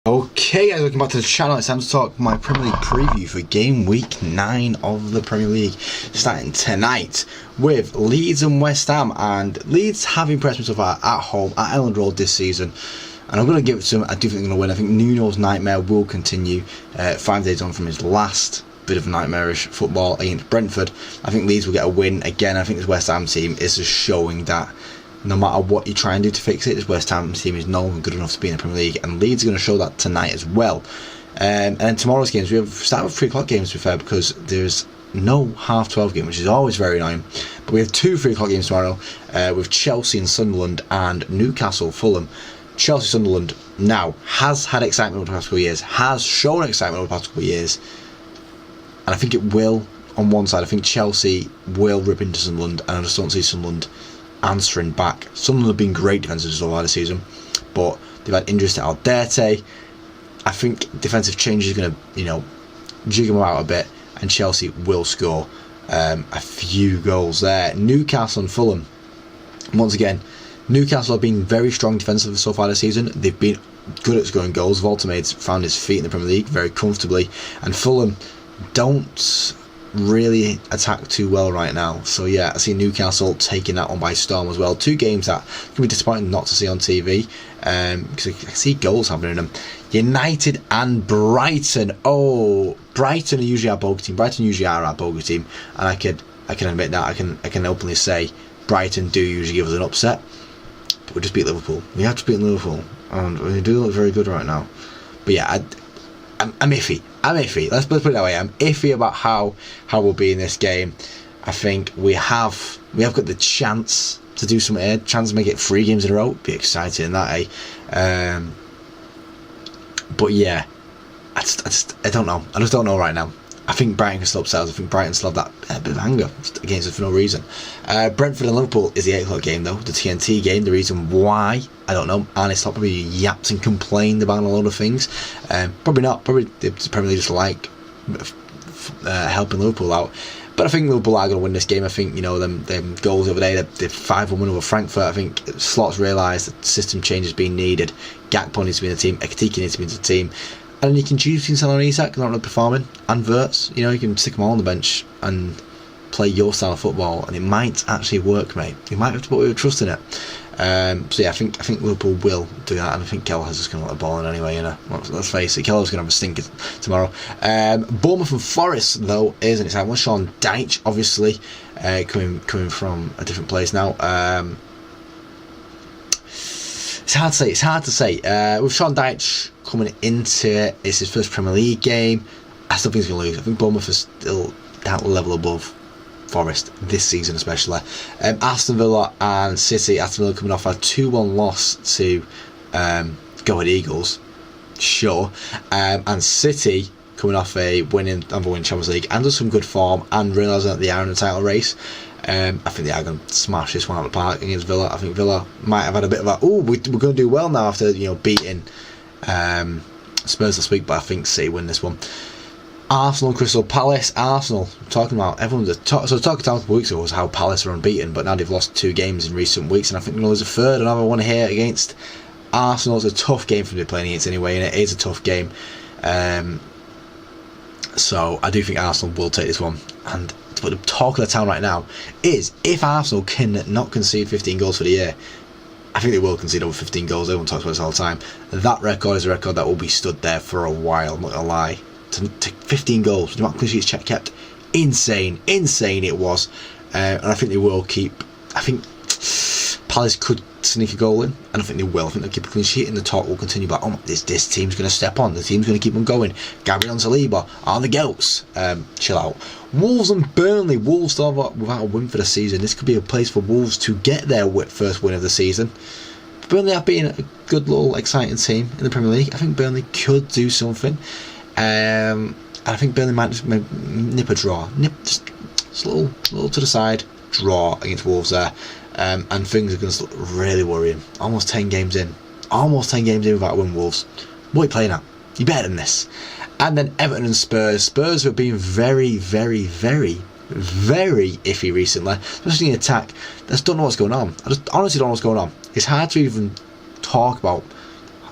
Okay guys, welcome back to the channel. It's time to talk my Premier League preview for game week 9 of the Premier League, starting tonight with Leeds and West Ham. And Leeds have impressed me so far at home at Elland Road this season, and I'm going to give it to them. I do think they're going to win. I think Nuno's nightmare will continue 5 days on from his last bit of nightmarish football against Brentford. I think Leeds will get a win again. I think this West Ham team is just showing that no matter what you try and do to fix it, this West Ham team is no longer good enough to be in the Premier League, and Leeds are going to show that tonight as well. And then tomorrow's games, we have start with 3 o'clock games to be fair, because there's no half-12 game, which is always very annoying. But we have 2 3 o'clock games tomorrow with Chelsea and Sunderland and Newcastle Fulham. Chelsea Sunderland now has had excitement over the past couple of years, has shown excitement over the past couple of years, and I think it will on one side. I think Chelsea will rip into Sunderland, and I just don't see Sunderland answering back. Sunderland have been great defensively so far this season, but they've had injuries to Alderte. I think defensive change is going to, jig them out a bit, and Chelsea will score a few goals there. Newcastle and Fulham. Once again, Newcastle have been very strong defensively so far this season. They've been good at scoring goals. Voltemade's found his feet in the Premier League very comfortably, and Fulham don't really attack too well right now. So yeah, I see Newcastle taking that one by storm as well. 2 games that can be disappointing not to see on TV, because I see goals happening in them. United and Brighton. Oh, Brighton are usually our bogey team. Brighton usually are our bogey team, and I can admit that. I can openly say Brighton do usually give us an upset, but we just beat Liverpool. We have to beat Liverpool, and we do look very good right now. But yeah, I'm iffy. Let's put it that way. I'm iffy about how we'll be in this game. I think we have got the chance to do something here. Chance to make it 3 games in a row. Be exciting, that, eh? But yeah, I don't know. I just don't know right now. I think Brighton can still upset us. I think Brighton still have that bit of anger against us for no reason. Brentford and Liverpool is the 8 o'clock game though, the TNT game. The reason why, I don't know. Arne Slot probably yapped and complained about a lot of things. Probably not. Probably the Premier League just like helping Liverpool out. But I think Liverpool are going to win this game. I think, them goals over there, the 5-1 win over Frankfurt. I think Slot's realised that system change has been needed. Gakpo needs to be in the team. Ekitike needs to be in the team. And then you can choose between Salah and Isak, not really performing, and Wirtz. You can stick them all on the bench and play your style of football, and it might actually work, mate. You might have to put your trust in it. So yeah, I think Liverpool will do that, and I think Kelleher's just going to let the ball in anyway. Let's face it, Kelleher's going to have a stinker tomorrow. Bournemouth and Forest though is an exciting one. Sean Dyche, obviously, coming from a different place now. It's hard to say. With Sean Dyche coming into it, it's his first Premier League game. I still think he's going to lose. I think Bournemouth is still that level above Forest this season, especially. Aston Villa and City. Aston Villa coming off a 2-1 loss to Go Ahead Eagles, sure. And City coming off a winning Champions League and does some good form, and realising that they are in the title race. I think they are going to smash this one out of the park against Villa. I think Villa might have had a bit of we're going to do well now after beating Spurs this week, but I think City win this one. Arsenal and Crystal Palace. Arsenal, talking about everyone's talking a couple weeks ago was how Palace are unbeaten, but now they've lost 2 games in recent weeks, and I think they're going to lose a third. Another one here against Arsenal. It's a tough game for them to be playing against anyway, and it is a tough game. So I do think Arsenal will take this one. And but the talk of the town right now is, if Arsenal can not concede 15 goals for the year, I think they will concede over 15 goals. Everyone talks about this all the time. That record is a record that will be stood there for a while, I'm not going to lie. To 15 goals, the amount of clean sheets kept, insane it was. And I think they will keep. I think Palace could sneak a goal in, and I think they will. I think they'll keep a clean sheet, and the talk will continue about, this team's going to step on, the team's going to keep on going. Gabriel and Saliba are the goats. Chill out. Wolves and Burnley. Wolves still without a win for the season. This could be a place for Wolves to get their first win of the season. Burnley have been a good little exciting team in the Premier League. I think Burnley could do something. And I think Burnley might just nip a draw. Just a little to the side. Draw against Wolves there. And things are going to look really worrying. Almost 10 games in without a win, Wolves. What are you playing at? You're better than this. And then Everton and Spurs. Spurs have been very, very, very, very iffy recently, especially in attack. I just don't know what's going on. I just honestly don't know what's going on. It's hard to even talk about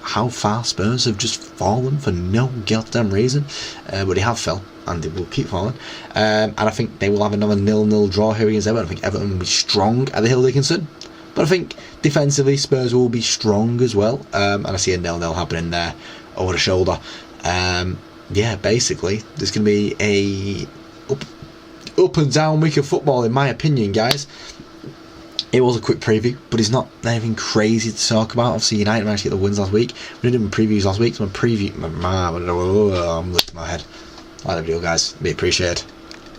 how far Spurs have just fallen for no goddamn reason. But they have fell, and they will keep falling. And I think they will have another 0-0 draw here against Everton. I think Everton will be strong at the Hill Dickinson. But I think defensively Spurs will be strong as well. And I see a 0-0 happening there over the shoulder. Yeah, basically, there's going to be a up and down week of football, in my opinion, guys. It was a quick preview, but it's not anything crazy to talk about. Obviously, United managed to get the wins last week. We didn't do previews last week, so I'm losing my head. Like the video, guys. Be appreciated.